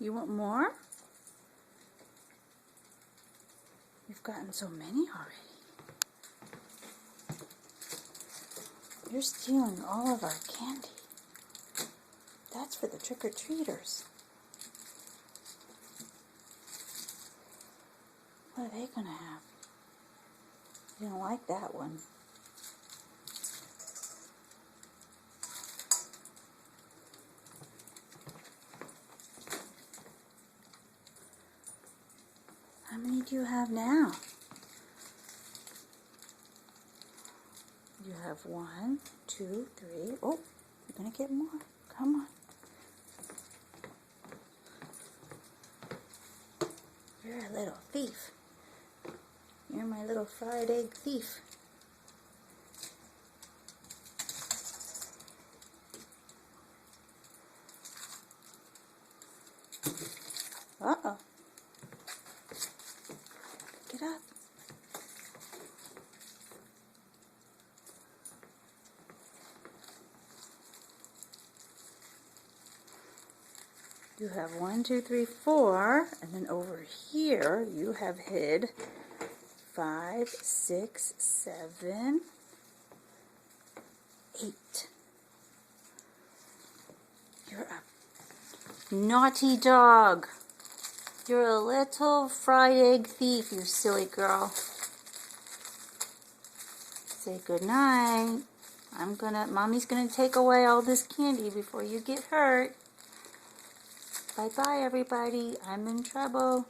You want more? You've gotten so many already. You're stealing all of our candy. That's for the trick-or-treaters. What are they gonna have? You don't like that one. How many do you have now? You have 1, 2, 3. Oh, you're gonna get more. Come on. You're a little thief. You're my little fried egg thief. Uh-oh. Pick it up. You have 1, 2, 3, 4, and then over here you have hid 5, 6, 7, 8. You're a naughty dog. You're a little fried egg thief, you silly girl. Say good night. Mommy's gonna take away all this candy before you get hurt. Bye-bye, everybody. I'm in trouble.